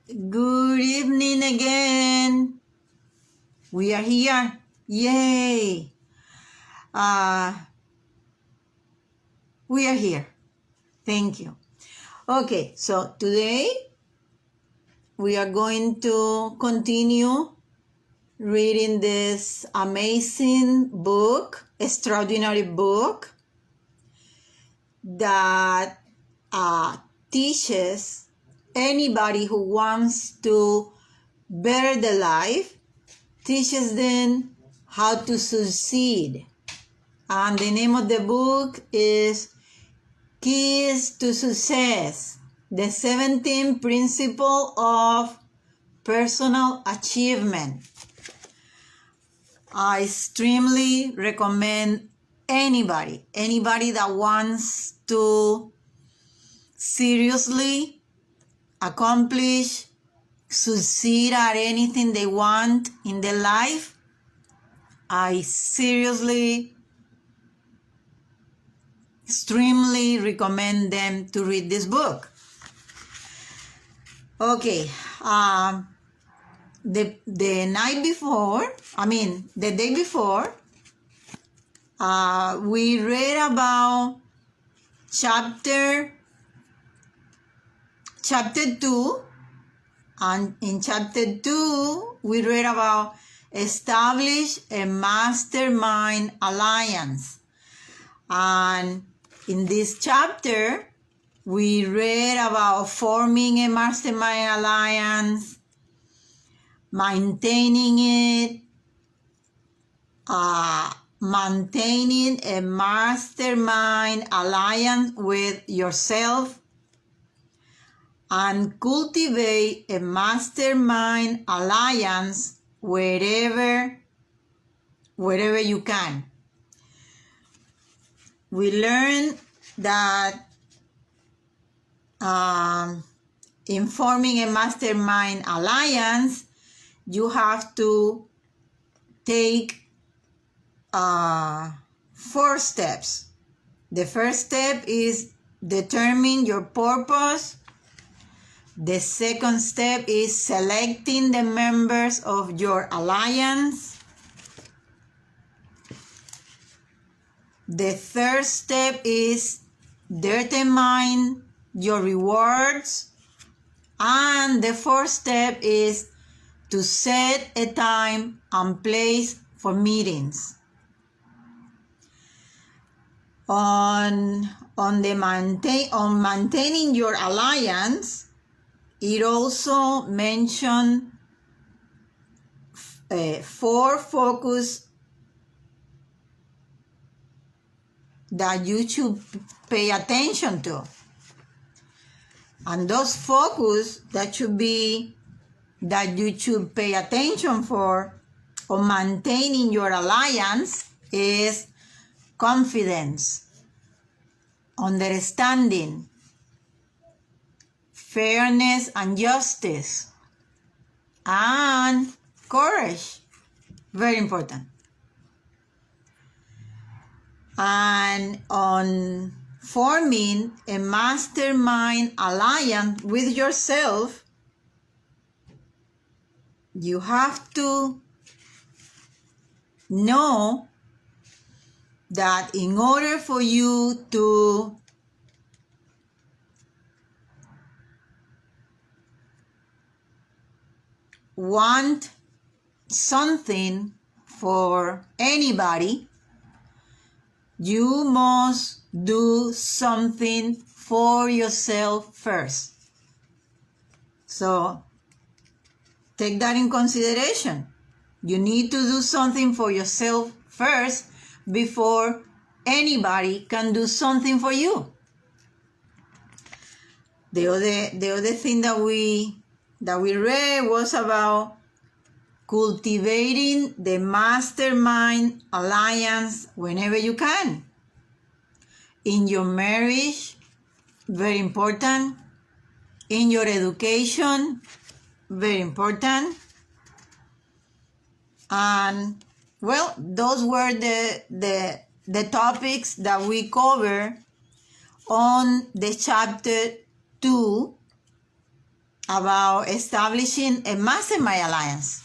Good evening again. We are here. Yay. We are here. Thank you. Okay, so today we are going to continue reading this amazing book, extraordinary book that teaches anybody who wants to better their life, teaches them how to succeed. And the name of the book is Keys to Success, the 17th Principle of Personal Achievement. I extremely recommend anybody that wants to seriously accomplish, succeed at anything they want in their life. I seriously, extremely recommend them to read this book. Okay, the day before, we read about chapter 2, and in chapter 2, we read about establish a mastermind alliance. And in this chapter, we read about forming a mastermind alliance, maintaining it, maintaining a mastermind alliance with yourself, and cultivate a mastermind alliance wherever you can. We learned that in forming a mastermind alliance, you have to take 4 steps. The first step is determine your purpose. The second step is selecting the members of your alliance. The third step is determine your rewards. And the fourth step is to set a time and place for meetings. On maintaining your alliance, it also mentioned 4 focus that you should pay attention to. And those focus that you should pay attention for on maintaining your alliance is confidence, understanding, fairness and justice, and courage. Very important. And on forming a mastermind alliance with yourself, you have to know that in order for you to want something for anybody, you must do something for yourself first. So take that in consideration. You need to do something for yourself first before anybody can do something for you. The other thing that we read was about cultivating the mastermind alliance whenever you can. In your marriage, very important. In your education, very important. And well, those were the topics that we covered on the chapter 2 about establishing a mastermind alliance.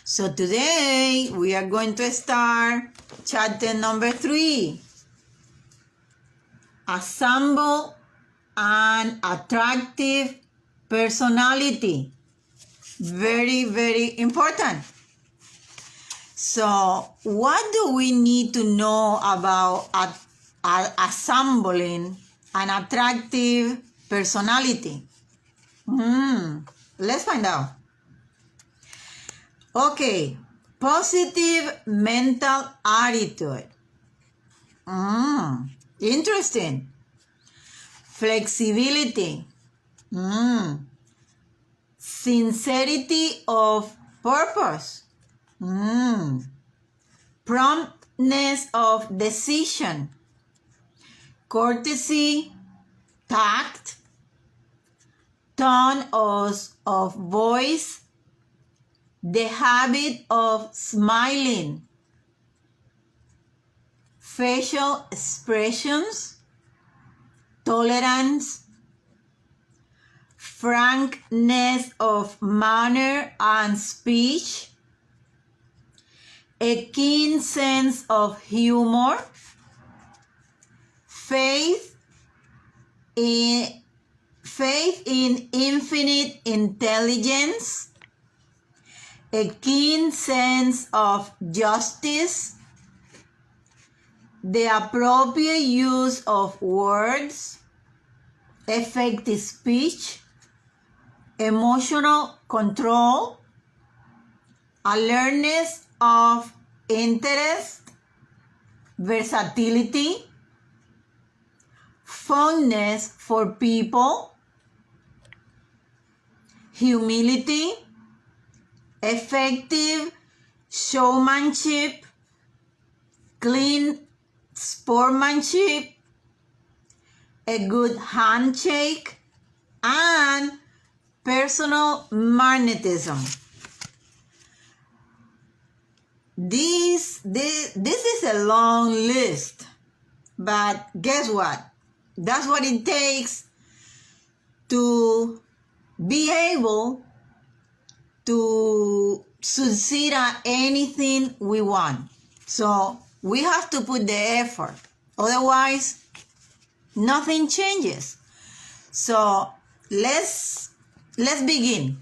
So today we are going to start chapter number 3. Assemble an attractive personality. Very, very important. So what do we need to know about assembling an attractive personality? Let's find out. Okay, positive mental attitude. Interesting. Flexibility. Sincerity of purpose. Promptness of decision. Courtesy, tact, tone of voice, the habit of smiling, facial expressions, tolerance, frankness of manner and speech, a keen sense of humor, faith in infinite intelligence, a keen sense of justice, the appropriate use of words, effective speech, emotional control, alertness of interest, versatility, fondness for people, humility, effective showmanship, clean sportsmanship, a good handshake, and personal magnetism. This is a long list, but guess what? That's what it takes to be able to succeed at anything we want. So we have to put the effort. Otherwise, nothing changes. So let's begin.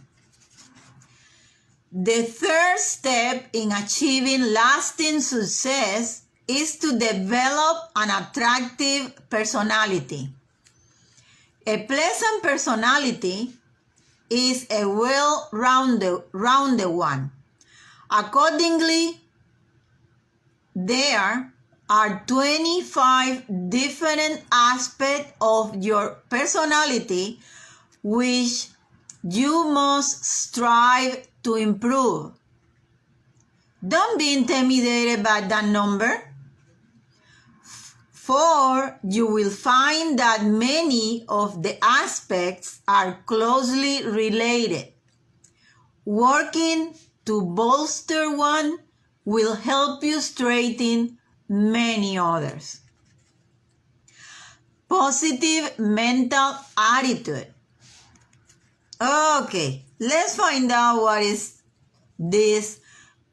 The third step in achieving lasting success is to develop an attractive personality. A pleasant personality is a well-rounded one. Accordingly, there are 25 different aspects of your personality which you must strive to improve. Don't be intimidated by that number, for you will find that many of the aspects are closely related. Working to bolster one will help you straighten many others. Positive mental attitude. Okay, let's find out what is this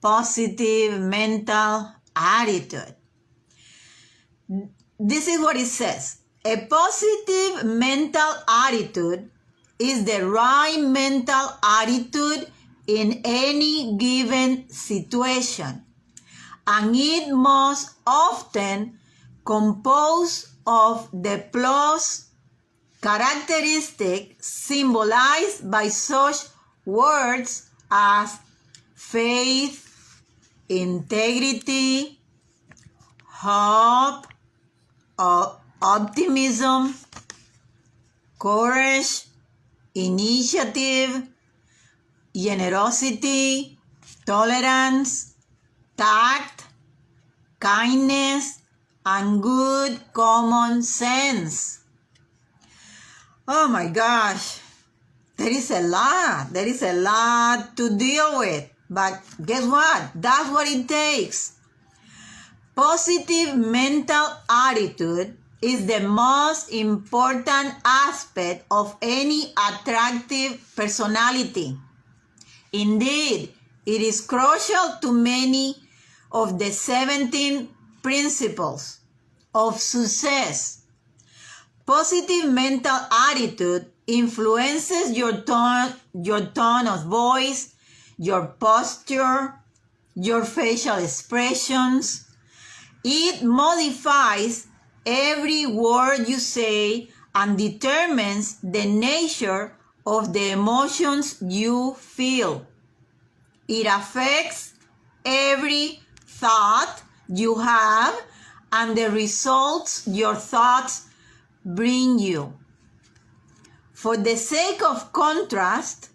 positive mental attitude. This is what it says. A positive mental attitude is the right mental attitude in any given situation, and it most often composed of the plus characteristic symbolized by such words as faith, integrity, hope, optimism, courage, initiative, generosity, tolerance, tact, kindness, and good common sense. Oh my gosh, there is a lot to deal with, but guess what? That's what it takes. Positive mental attitude is the most important aspect of any attractive personality. Indeed, it is crucial to many of the 17 principles of success. Positive mental attitude influences your tone of voice, your posture, your facial expressions. It modifies every word you say and determines the nature of the emotions you feel. It affects every thought you have and the results your thoughts bring you. For the sake of contrast,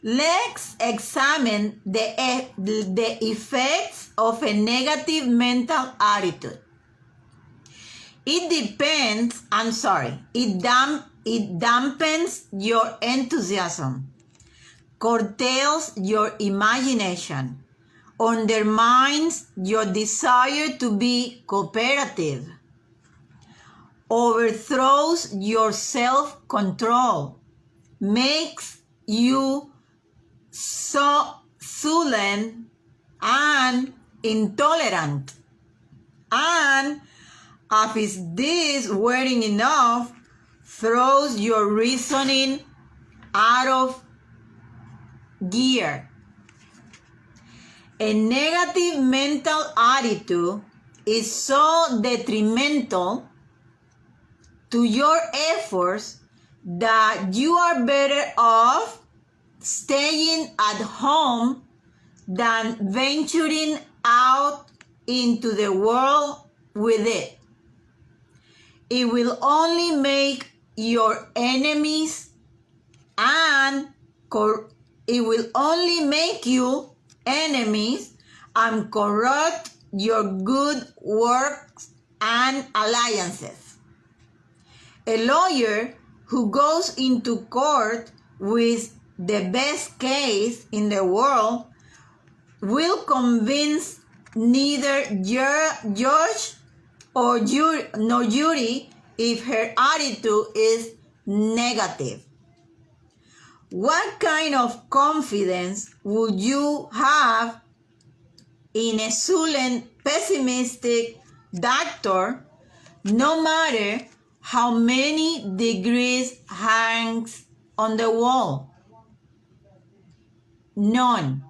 let's examine the effects of a negative mental attitude. It dampens your enthusiasm, curtails your imagination, undermines your desire to be cooperative, overthrows your self-control, makes you sullen and intolerant, and if this weren't enough, throws your reasoning out of gear. A negative mental attitude is so detrimental to your efforts that you are better off staying at home than venturing out into the world with it. It will only make your enemies and it will only make you enemies and corrupt your good works and alliances. A lawyer who goes into court with the best case in the world will convince neither judge or jury if her attitude is negative. What kind of confidence would you have in a sullen, pessimistic doctor, no matter how many degrees hangs on the wall? None.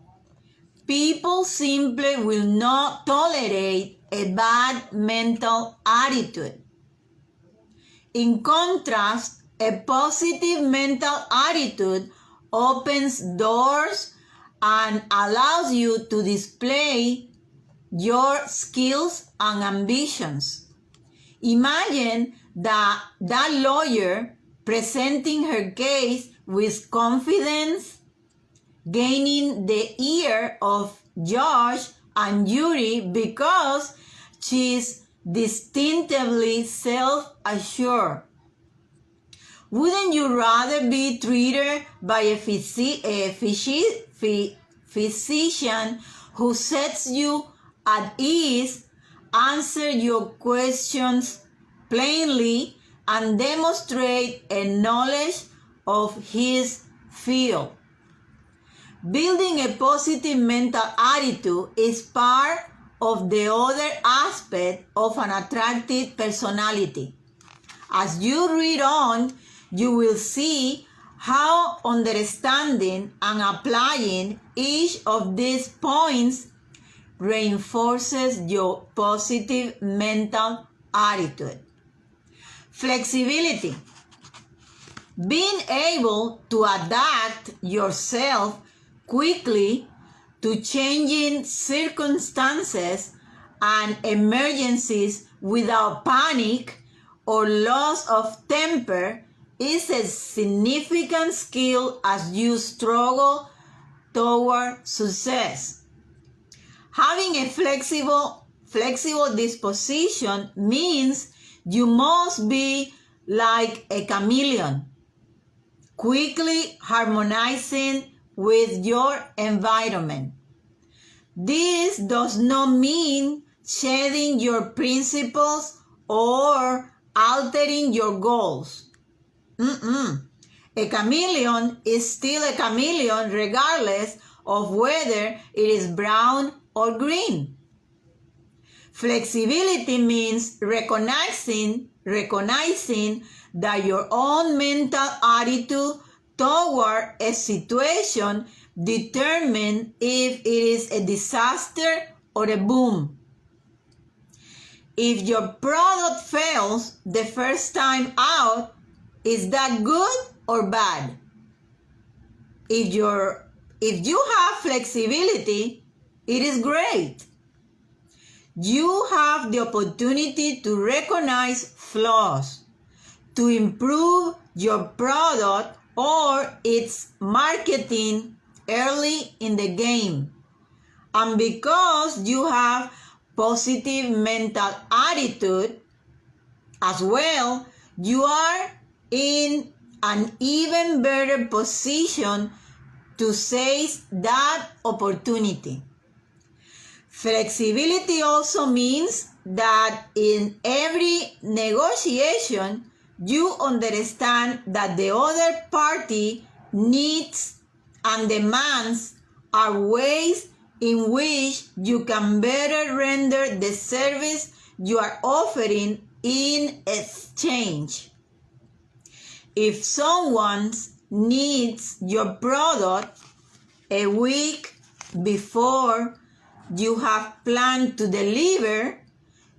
People simply will not tolerate a bad mental attitude. In contrast, a positive mental attitude opens doors and allows you to display your skills and ambitions. Imagine that lawyer presenting her case with confidence, gaining the ear of judge and jury because she's distinctively self-assured. Wouldn't you rather be treated by a physician who sets you at ease, answer your questions plainly, and demonstrate a knowledge of his field? Building a positive mental attitude is part of the other aspect of an attractive personality. As you read on, you will see how understanding and applying each of these points reinforces your positive mental attitude. Flexibility. Being able to adapt yourself quickly to changing circumstances and emergencies without panic or loss of temper is a significant skill as you struggle toward success. Having a flexible disposition means you must be like a chameleon, quickly harmonizing with your environment. This does not mean shedding your principles or altering your goals. A chameleon is still a chameleon regardless of whether it is brown or green. Flexibility means recognizing that your own mental attitude toward a situation determines if it is a disaster or a boom. If your product fails the first time out, is that good or bad? If you have flexibility, it is great. You have the opportunity to recognize flaws, to improve your product or its marketing early in the game. And because you have positive mental attitude as well, you are in an even better position to seize that opportunity. Flexibility also means that in every negotiation, you understand that the other party needs and demands are ways in which you can better render the service you are offering in exchange. If someone needs your product a week before you have planned to deliver,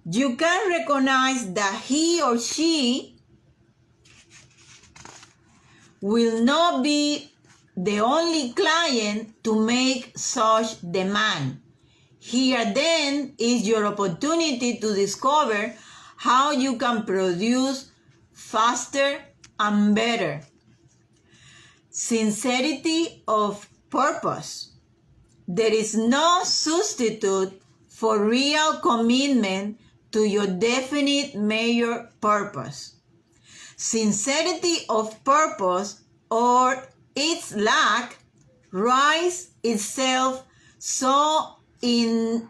you can recognize that he or she will not be the only client to make such demand. Here then is your opportunity to discover how you can produce faster and better. Sincerity of purpose. There is no substitute for real commitment to your definite major purpose. Sincerity of purpose or its lack writes itself so indelibly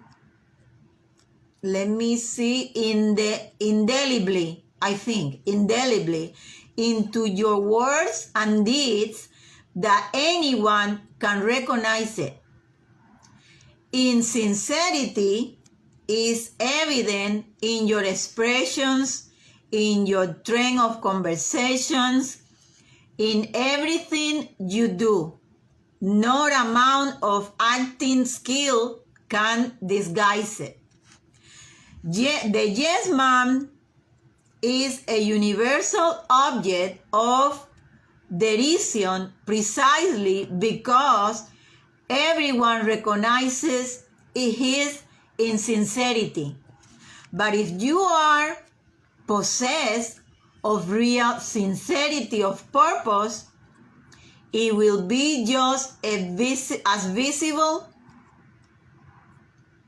into your words and deeds that anyone can recognize it. Insincerity is evident in your expressions, in your trend of conversations, in everything you do. No amount of acting skill can disguise it. The yes man is a universal object of derision precisely because everyone recognizes his insincerity. But if you are possessed of real sincerity of purpose, it will be just as visible.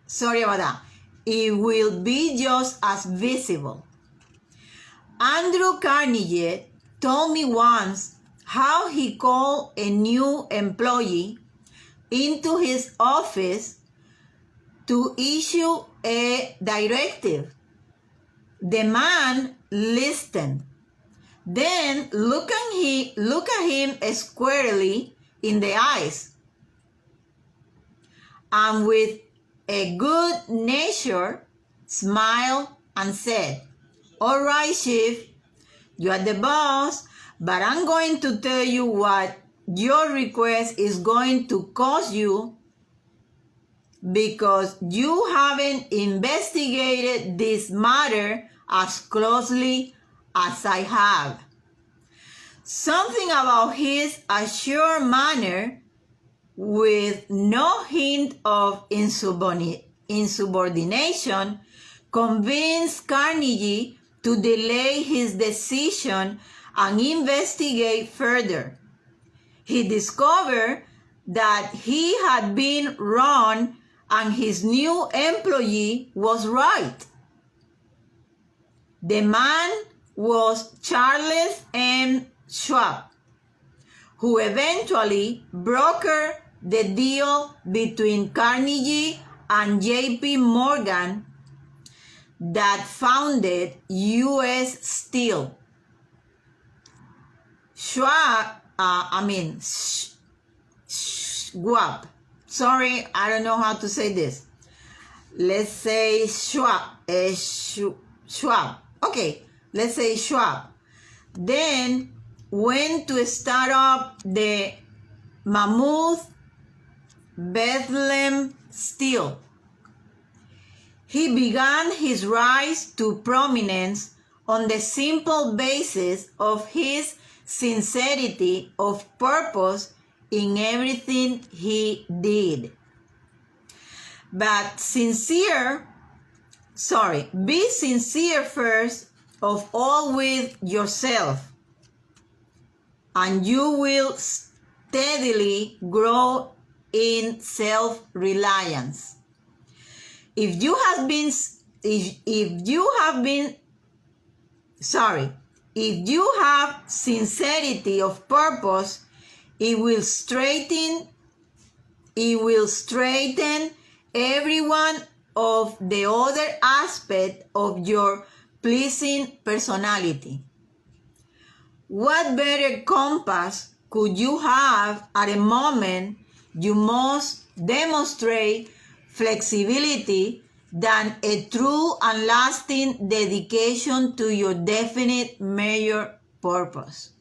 Sorry about that. It will be just as visible. Andrew Carnegie told me once how he called a new employee into his office to issue a directive. The man listened. Then look at him squarely in the eyes, and with a good-natured smile and said, "All right, Chief, you are the boss, but I'm going to tell you what your request is going to cost you because you haven't investigated this matter as closely as I have." Something about his assured manner, with no hint of insubordination, convinced Carnegie to delay his decision and investigate further. He discovered that he had been wrong and his new employee was right. The man was Charles M. Schwab, who eventually brokered the deal between Carnegie and J.P. Morgan. that founded U.S. Steel. Schwab. Sorry, I don't know how to say this. Let's say Schwab. Schwab. Okay, let's say Schwab. Then went to start up the Mammoth Bethlehem Steel. He began his rise to prominence on the simple basis of his sincerity of purpose in everything he did. Be sincere first of all with yourself, and you will steadily grow in self-reliance. If you have sincerity of purpose, it will straighten every one of the other aspects of your pleasing personality. What better compass could you have at a moment you must demonstrate flexibility than a true and lasting dedication to your definite major purpose?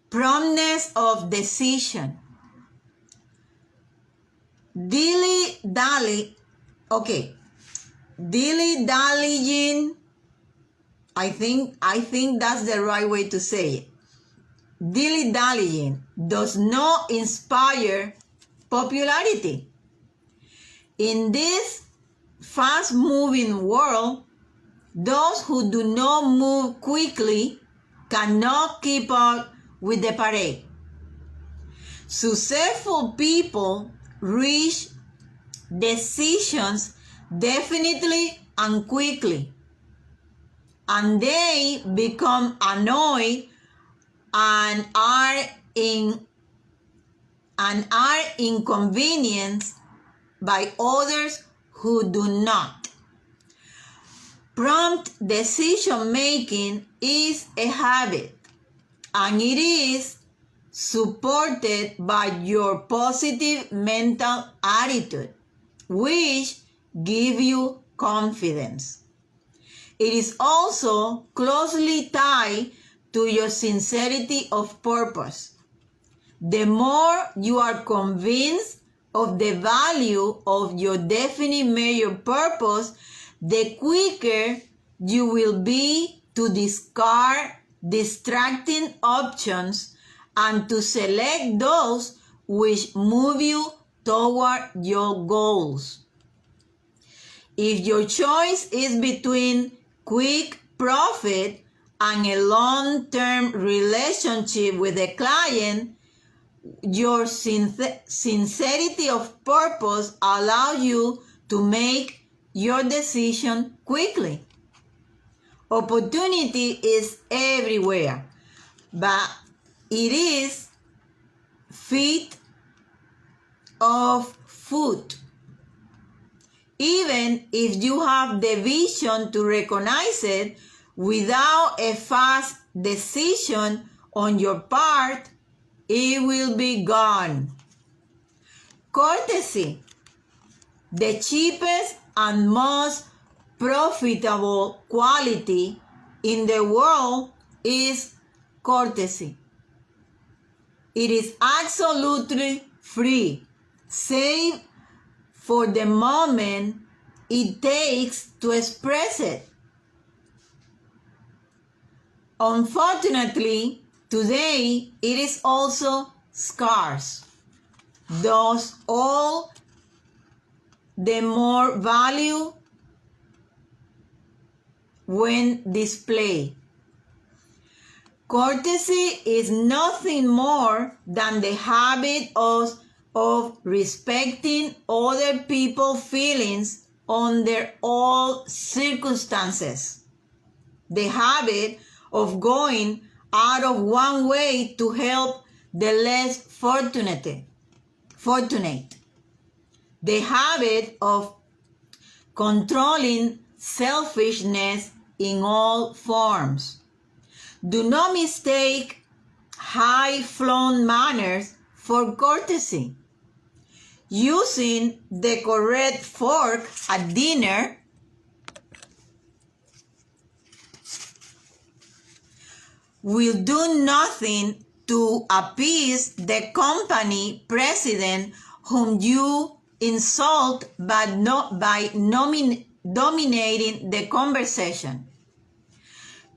Promptness of decision. Dilly-dallying, I think that's the right way to say it. Dilly-dallying does not inspire popularity. In this fast-moving world, those who do not move quickly cannot keep up with the parade. Successful people reach decisions definitely and quickly, and they become annoyed and are inconvenienced by others who do not. Prompt decision making is a habit, and it is supported by your positive mental attitude, which gives you confidence. It is also closely tied to your sincerity of purpose. The more you are convinced of the value of your definite major purpose, the quicker you will be to discard distracting options and to select those which move you toward your goals. If your choice is between quick profit and a long-term relationship with a client, your sincerity of purpose allows you to make your decision quickly. Opportunity is everywhere, but it is feet of foot. Even if you have the vision to recognize it, without a fast decision on your part, it will be gone. Courtesy. The cheapest and most profitable quality in the world is courtesy. It is absolutely free, save for the moment it takes to express it. Unfortunately, today it is also scarce, thus all the more value when displayed. Courtesy is nothing more than the habit of respecting other people's feelings under all circumstances. The habit of going out of one way to help the less fortunate. The habit of controlling selfishness in all forms. Do not mistake high-flown manners for courtesy. Using the correct fork at dinner will do nothing to appease the company president whom you insult by dominating the conversation.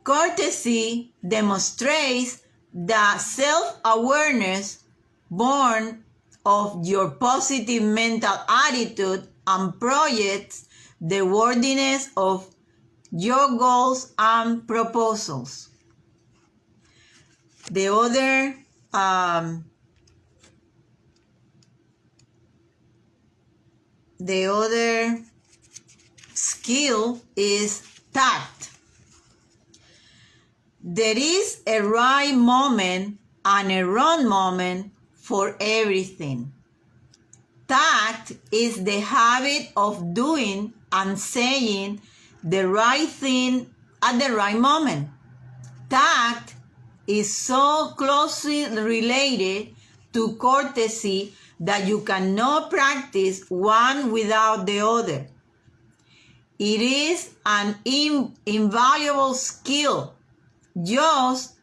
Courtesy demonstrates the self-awareness born of your positive mental attitude and projects the worthiness of your goals and proposals. The other skill is tact. There is a right moment and a wrong moment for everything. Tact is the habit of doing and saying the right thing at the right moment. Tact is so closely related to courtesy that you cannot practice one without the other. It is an invaluable skill, just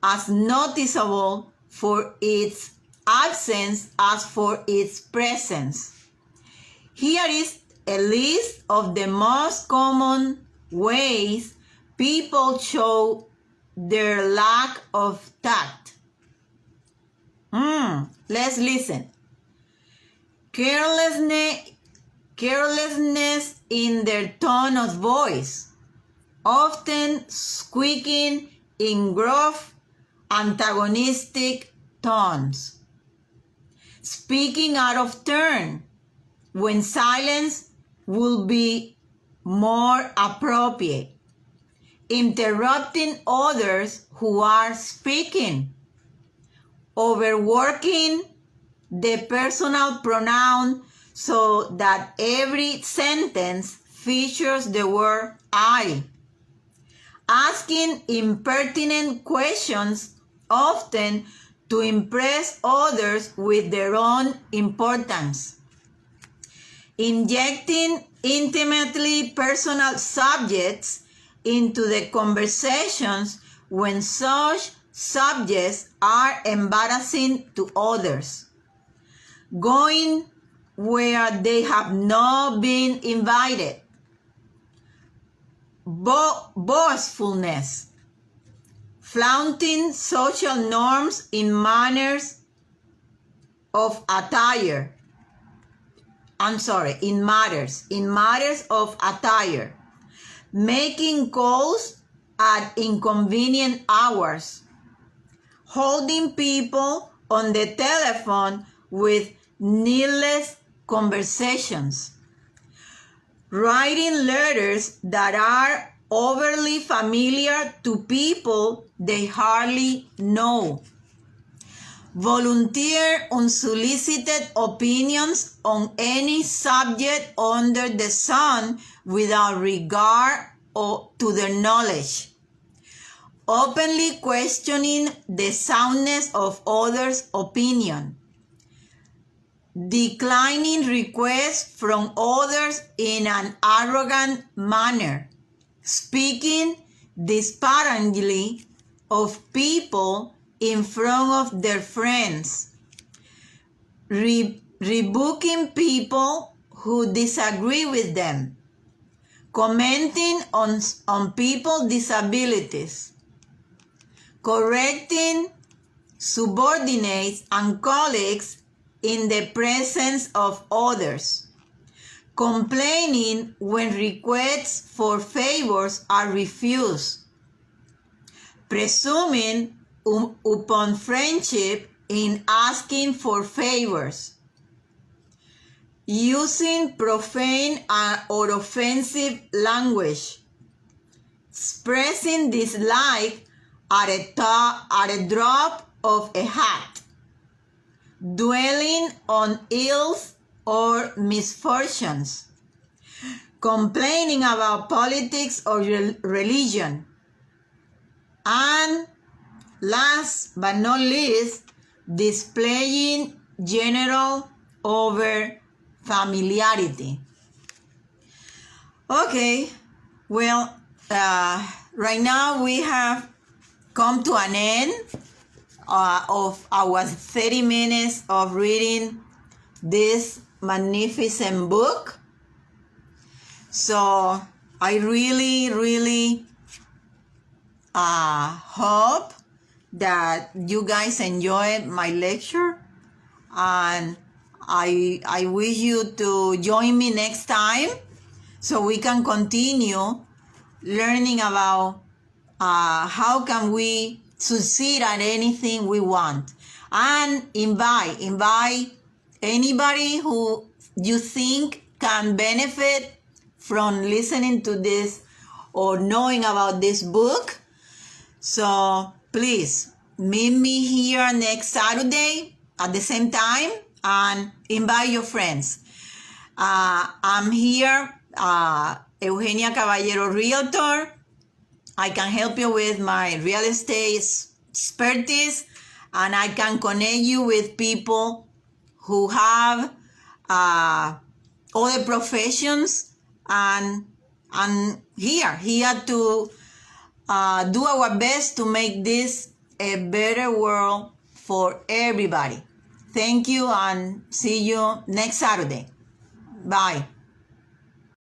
as noticeable for its absence as for its presence. Here is a list of the most common ways people show their lack of tact. Let's listen. Carelessness in their tone of voice, often squeaking in gruff, antagonistic tones. Speaking out of turn when silence will be more appropriate. Interrupting others who are speaking. Overworking the personal pronoun so that every sentence features the word I. Asking impertinent questions, often to impress others with their own importance. Injecting intimately personal subjects into the conversations when such subjects are embarrassing to others. Going where they have not been invited. Boastfulness. Flaunting social norms in matters of attire. Making calls at inconvenient hours. Holding people on the telephone with needless conversations. Writing letters that are overly familiar to people they hardly know. Volunteer unsolicited opinions on any subject under the sun without regard to their knowledge. Openly questioning the soundness of others' opinion. Declining requests from others in an arrogant manner. Speaking disparagingly of people in front of their friends. Rebuking people who disagree with them. Commenting on people's disabilities. Correcting subordinates and colleagues in the presence of others. Complaining when requests for favors are refused. Presuming upon friendship in asking for favors. Using profane or offensive language. Expressing dislike at a drop of a hat. Dwelling on ills or misfortunes. complaining about politics or religion, and last but not least, displaying general over familiarity. Okay, well, right now we have come to an end of our 30 minutes of reading this magnificent book. So I really hope that you guys enjoyed my lecture, and I wish you to join me next time so we can continue learning about how can we succeed at anything we want, and invite anybody who you think can benefit from listening to this or knowing about this book. So please meet me here next Saturday at the same time and invite your friends. I'm here, Eugenia Caballero Realtor. I can help you with my real estate expertise, and I can connect you with people who have other professions, and here to do our best to make this a better world for everybody. Thank you, and see you next Saturday. Bye.